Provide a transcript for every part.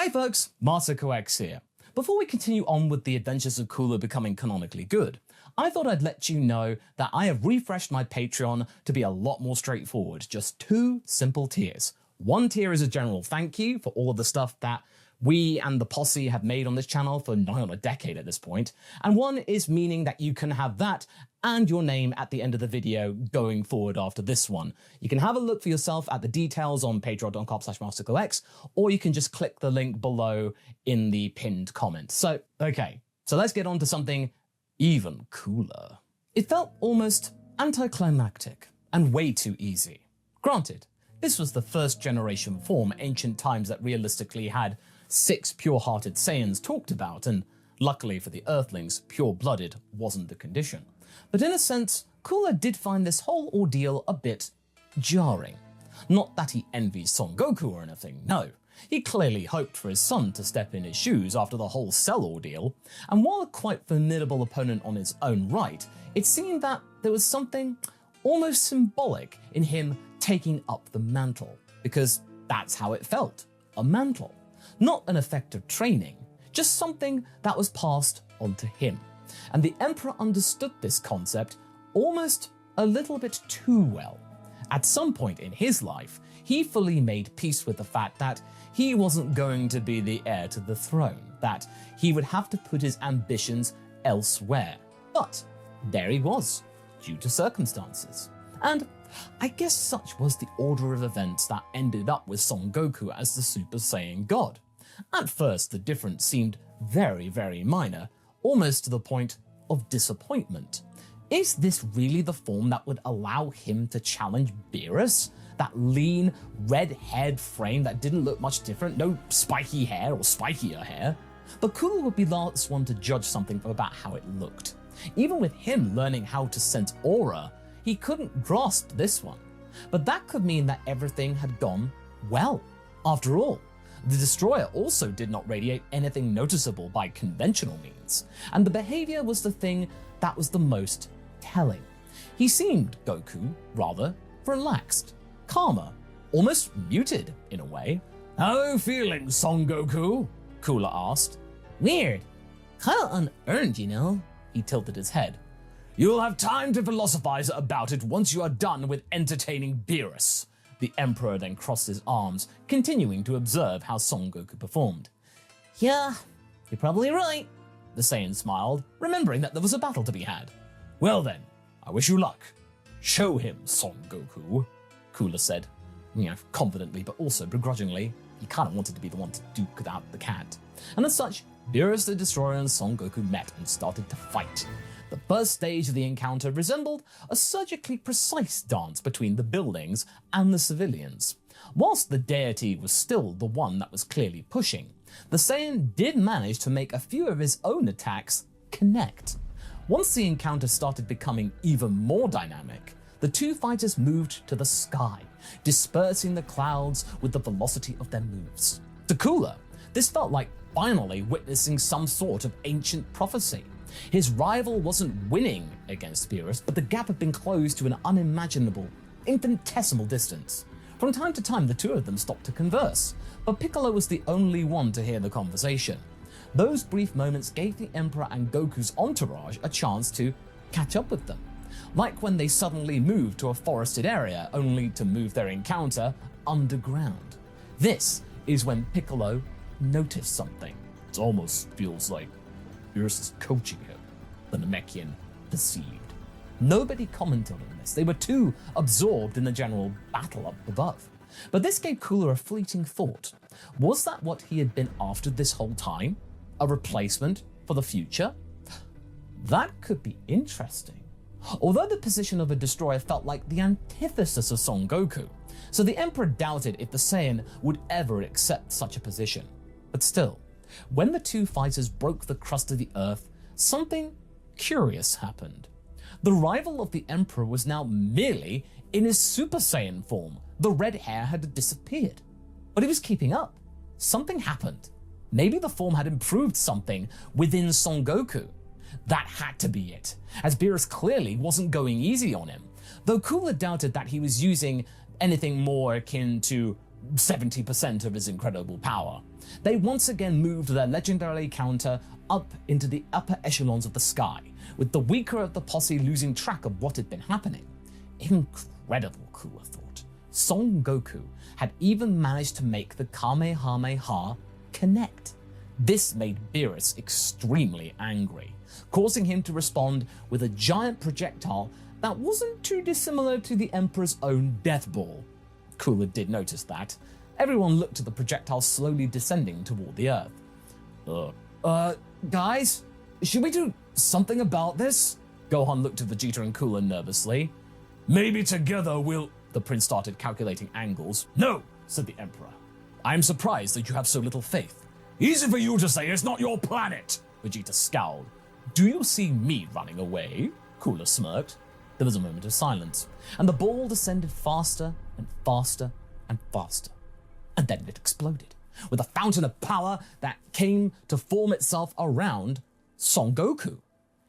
Hey folks, MasakoX here. Before we continue on with the adventures of Cooler becoming canonically good, I thought I'd let you know that I have refreshed my Patreon to be a lot more straightforward, just 2 simple tiers. One tier is a general thank you for all of the stuff that we and the posse have made on this channel for nigh on a decade at this point, and one is meaning that you can have that and your name at the end of the video going forward after this one. You can have a look for yourself at the details on patreon.com/MasakoX, or you can just click the link below in the pinned comment. So let's get on to something even cooler. It felt almost anticlimactic and way too easy. Granted, this was the first generation form ancient times that realistically had 6 pure-hearted Saiyans talked about, and luckily for the Earthlings, pure-blooded wasn't the condition. But in a sense, Cooler did find this whole ordeal a bit jarring. Not that he envies Son Goku or anything, no. He clearly hoped for his son to step in his shoes after the whole Cell ordeal, and while a quite formidable opponent on his own right, it seemed that there was something almost symbolic in him taking up the mantle, because that's how it felt, a mantle. Not an effect of training, just something that was passed on to him. And the Emperor understood this concept almost a little bit too well. At some point in his life, he fully made peace with the fact that he wasn't going to be the heir to the throne, that he would have to put his ambitions elsewhere. But there he was, due to circumstances. And I guess such was the order of events that ended up with Son Goku as the Super Saiyan God. At first, the difference seemed very, very minor, almost to the point of disappointment. Is this really the form that would allow him to challenge Beerus? That lean, red-haired frame that didn't look much different, no spiky hair or spikier hair? But Cooler would be the last one to judge something about how it looked. Even with him learning how to sense aura, he couldn't grasp this one. But that could mean that everything had gone well. After all, the Destroyer also did not radiate anything noticeable by conventional means, and the behavior was the thing that was the most telling. He seemed, Goku, rather relaxed, calmer, almost muted in a way. "How are you feeling, Son Goku?" Cooler asked. "Weird. Kinda unearned, you know?" He tilted his head. "You'll have time to philosophize about it once you are done with entertaining Beerus." The Emperor then crossed his arms, continuing to observe how Son Goku performed. "Yeah, you're probably right," the Saiyan smiled, remembering that there was a battle to be had. "Well then, I wish you luck. Show him, Son Goku," Cooler said, confidently but also begrudgingly. He kind of wanted to be the one to duke out the cat. And as such, Beerus the Destroyer and Son Goku met and started to fight. The first stage of the encounter resembled a surgically precise dance between the buildings and the civilians. Whilst the deity was still the one that was clearly pushing, the Saiyan did manage to make a few of his own attacks connect. Once the encounter started becoming even more dynamic, the 2 fighters moved to the sky, dispersing the clouds with the velocity of their moves. To Cooler, this felt like finally witnessing some sort of ancient prophecy. His rival wasn't winning against Beerus, but the gap had been closed to an unimaginable, infinitesimal distance. From time to time, the 2 of them stopped to converse, but Piccolo was the only one to hear the conversation. Those brief moments gave the Emperor and Goku's entourage a chance to catch up with them. Like when they suddenly moved to a forested area, only to move their encounter underground. This is when Piccolo noticed something. It almost feels like Beerus is coaching him, the Namekian perceived. Nobody commented on this. They were too absorbed in the general battle up above. But this gave Cooler a fleeting thought. Was that what he had been after this whole time? A replacement for the future? That could be interesting. Although the position of a destroyer felt like the antithesis of Son Goku, so the Emperor doubted if the Saiyan would ever accept such a position. But still, when the 2 fighters broke the crust of the earth, something curious happened. The rival of the Emperor was now merely in his Super Saiyan form. The red hair had disappeared. But he was keeping up. Something happened. Maybe the form had improved something within Son Goku. That had to be it, as Beerus clearly wasn't going easy on him, though Cooler doubted that he was using anything more akin to 70% of his incredible power. They once again moved their legendary counter up into the upper echelons of the sky, with the weaker of the posse losing track of what had been happening. Incredible, Cooler thought. Son Goku had even managed to make the Kamehameha connect. This made Beerus extremely angry, causing him to respond with a giant projectile that wasn't too dissimilar to the Emperor's own death ball. Cooler did notice that. Everyone looked at the projectile slowly descending toward the Earth. Guys, should we do something about this? Gohan looked at Vegeta and Cooler nervously. Maybe together we'll... The prince started calculating angles. No, said the Emperor. I am surprised that you have so little faith. Easy for you to say, it's not your planet, Vegeta scowled. Do you see me running away? Cooler smirked. There was a moment of silence, and the ball descended faster and faster and faster. And then it exploded, with a fountain of power that came to form itself around Son Goku.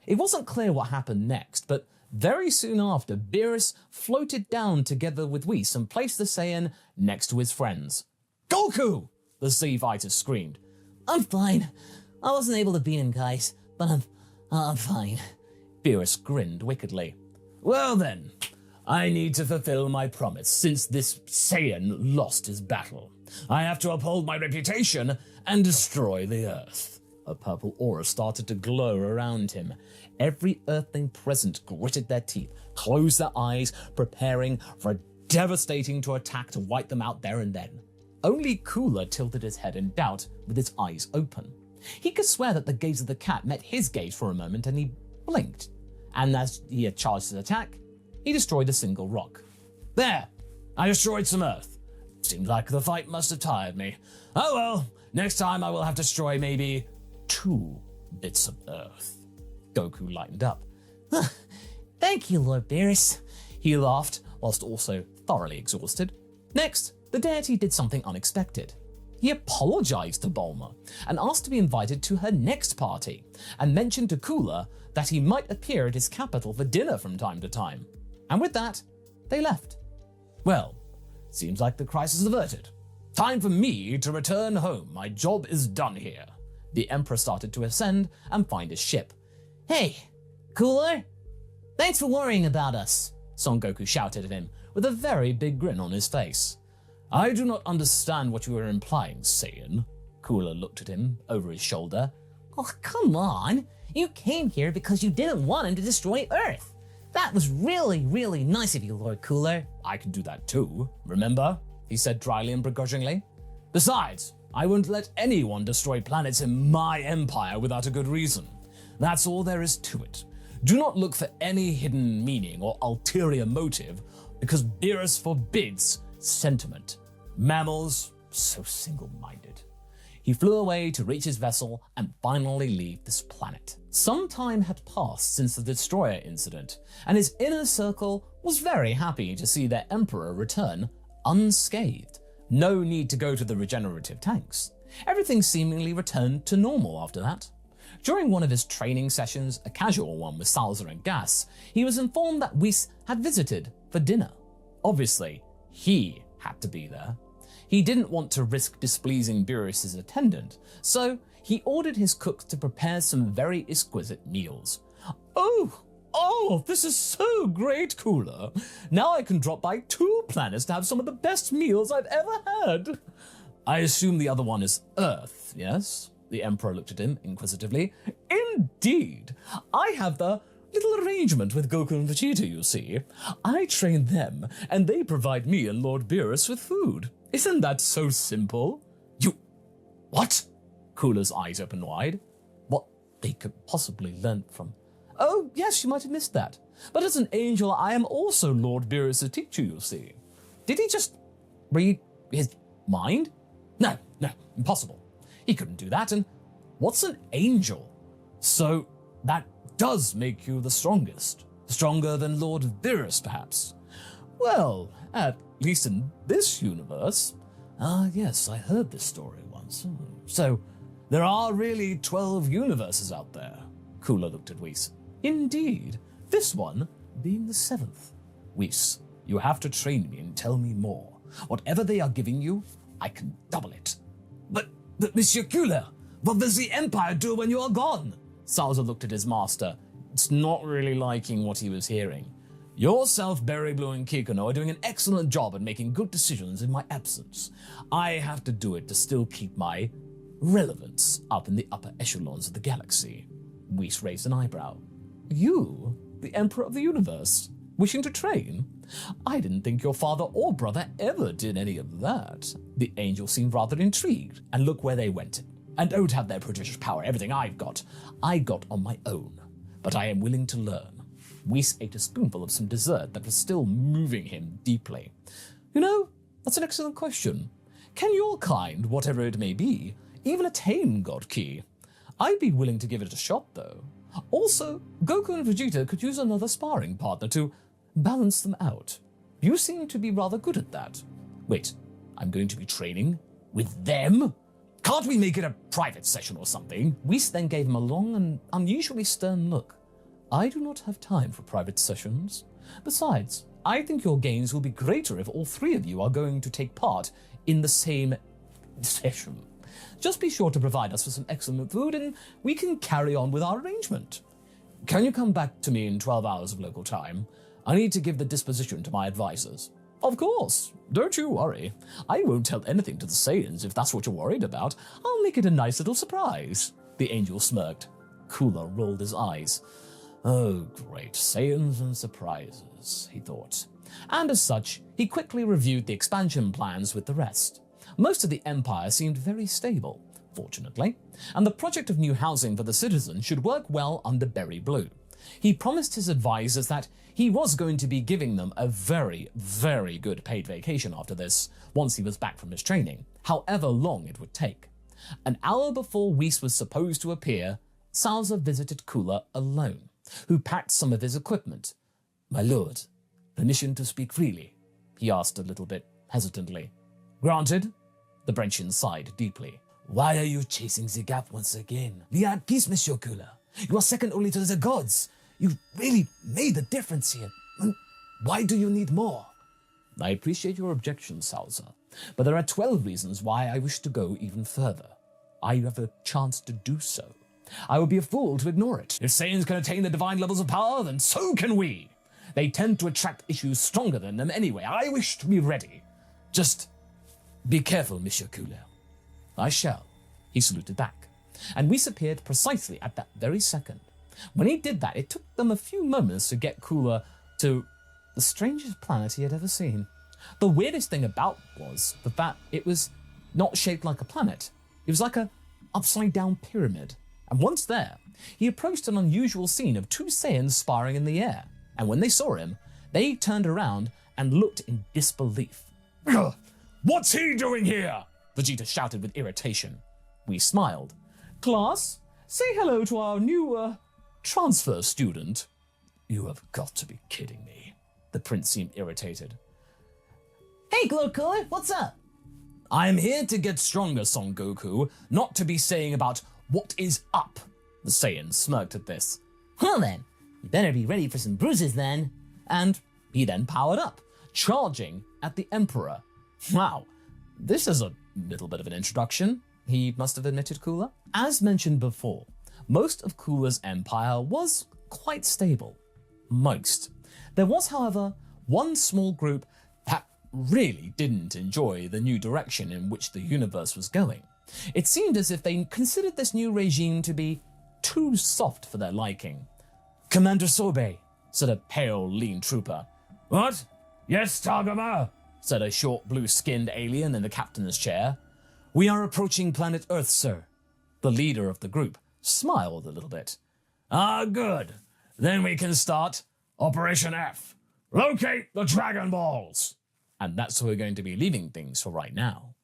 It wasn't clear what happened next, but very soon after, Beerus floated down together with Whis and placed the Saiyan next to his friends. Goku! The Z fighter screamed. I'm fine. I wasn't able to beat him, guys, but I'm fine. Beerus grinned wickedly. Well then, I need to fulfill my promise since this Saiyan lost his battle. I have to uphold my reputation and destroy the Earth. A purple aura started to glow around him. Every Earthling present gritted their teeth, closed their eyes, preparing for a devastating attack to wipe them out there and then. Only Cooler tilted his head in doubt with his eyes open. He could swear that the gaze of the cat met his gaze for a moment and he blinked. And as he had charged his attack, he destroyed a single rock. There! I destroyed some Earth. Seems like the fight must have tired me. Oh well, next time I will have to destroy maybe 2 bits of Earth. Goku lightened up. Thank you, Lord Beerus. He laughed, whilst also thoroughly exhausted. Next, the deity did something unexpected. He apologized to Bulma and asked to be invited to her next party, and mentioned to Cooler that he might appear at his capital for dinner from time to time. And with that, they left. Well, seems like the crisis is averted. Time for me to return home. My job is done here. The Emperor started to ascend and find his ship. Hey, Cooler? Thanks for worrying about us, Son Goku shouted at him with a very big grin on his face. I do not understand what you are implying, Saiyan. Cooler looked at him over his shoulder. Oh, come on. You came here because you didn't want him to destroy Earth. That was really, really nice of you, Lord Cooler. I can do that too, remember? He said dryly and begrudgingly. Besides, I won't let anyone destroy planets in my empire without a good reason. That's all there is to it. Do not look for any hidden meaning or ulterior motive, because Beerus forbids sentiment. Mammals, so single-minded. He flew away to reach his vessel and finally leave this planet. Some time had passed since the destroyer incident, and his inner circle was very happy to see their emperor return unscathed. No need to go to the regenerative tanks. Everything seemingly returned to normal after that. During one of his training sessions, a casual one with Salazar and Gas, he was informed that Whis had visited for dinner. Obviously, he had to be there. He didn't want to risk displeasing Beerus' attendant, so he ordered his cooks to prepare some very exquisite meals. Oh, this is so great, Cooler. Now I can drop by 2 planets to have some of the best meals I've ever had. I assume the other one is Earth, yes? The Emperor looked at him inquisitively. Indeed. I have the little arrangement with Goku and Vegeta, you see. I train them, and they provide me and Lord Beerus with food. Isn't that so simple? What? Cooler's eyes opened wide. What they could possibly learn from... Oh, yes, you might have missed that. But as an angel, I am also Lord Beerus' teacher, you see. Did he just read his mind? No, impossible. He couldn't do that, and what's an angel? So that does make you the strongest. Stronger than Lord Beerus, perhaps. Well, at least in this universe. Yes, I heard this story once. So there are really 12 universes out there. Cooler looked at Whis. Indeed, this one being the 7th. Whis, you have to train me and tell me more. Whatever they are giving you, I can double it. But Monsieur Cooler, what will the Empire do when you are gone? Salza looked at his master, not really liking what he was hearing. Yourself, Berry Blue, and Kikuno are doing an excellent job at making good decisions in my absence. I have to do it to still keep my relevance up in the upper echelons of the galaxy. Whis raised an eyebrow. You, the Emperor of the Universe, wishing to train? I didn't think your father or brother ever did any of that. The angel seemed rather intrigued, and look where they went. And don't have their prodigious power, everything I got on my own. But I am willing to learn. Whis ate a spoonful of some dessert that was still moving him deeply. You know, that's an excellent question. Can your kind, whatever it may be, even attain God Ki? I'd be willing to give it a shot, though. Also, Goku and Vegeta could use another sparring partner to balance them out. You seem to be rather good at that. Wait, I'm going to be training with them? Can't we make it a private session or something? Whis then gave him a long and unusually stern look. I do not have time for private sessions. Besides, I think your gains will be greater if all three of you are going to take part in the same session. Just be sure to provide us with some excellent food and we can carry on with our arrangement. Can you come back to me in 12 hours of local time? I need to give the disposition to my advisors. Of course, don't you worry. I won't tell anything to the Saiyans if that's what you're worried about. I'll make it a nice little surprise. The angel smirked. Cooler rolled his eyes. Oh, great, Saiyans and surprises, he thought. And as such, he quickly reviewed the expansion plans with the rest. Most of the Empire seemed very stable, fortunately, and the project of new housing for the citizens should work well under Berry Blue. He promised his advisors that he was going to be giving them a very, very good paid vacation after this, once he was back from his training, however long it would take. An hour before Whis was supposed to appear, Salza visited Cooler alone, who packed some of his equipment. My lord, permission to speak freely? He asked a little bit hesitantly. Granted. The Brenchian sighed deeply. Why are you chasing the gap once again? We are at peace, Monsieur Cooler. You are second only to the gods. You really made a difference here. Why do you need more? I appreciate your objection, Salza, but there are 12 reasons why I wish to go even further. I have a chance to do so. I would be a fool to ignore it. If Saiyans can attain the divine levels of power, then so can we. They tend to attract issues stronger than them anyway. I wish to be ready. Just be careful, Monsieur Cooler. I shall. He saluted back, and Whis appeared precisely at that very second. When he did that, it took them a few moments to get Cooler to the strangest planet he had ever seen. The weirdest thing about was the fact it was not shaped like a planet. It was like a upside-down pyramid. And once there, he approached an unusual scene of two Saiyans sparring in the air. And when they saw him, they turned around and looked in disbelief. What's he doing here? Vegeta shouted with irritation. We smiled. Class, say hello to our new, transfer student. You have got to be kidding me. The prince seemed irritated. Hey, Glow Cooler, what's up? I am here to get stronger, Son Goku, not to be saying about what is up. The Saiyan smirked at this. Well then, you better be ready for some bruises then. And he then powered up, charging at the Emperor. Wow, this is a little bit of an introduction, he must have admitted Cooler. As mentioned before, most of Cooler's empire was quite stable. Most. There was, however, one small group that really didn't enjoy the new direction in which the universe was going. It seemed as if they considered this new regime to be too soft for their liking. Commander Sobe, said a pale, lean trooper. What? Yes, Tagama, said a short, blue-skinned alien in the captain's chair. We are approaching planet Earth, sir. The leader of the group smiled a little bit. Ah, good. Then we can start Operation F. Locate the Dragon Balls. And that's where we're going to be leaving things for right now.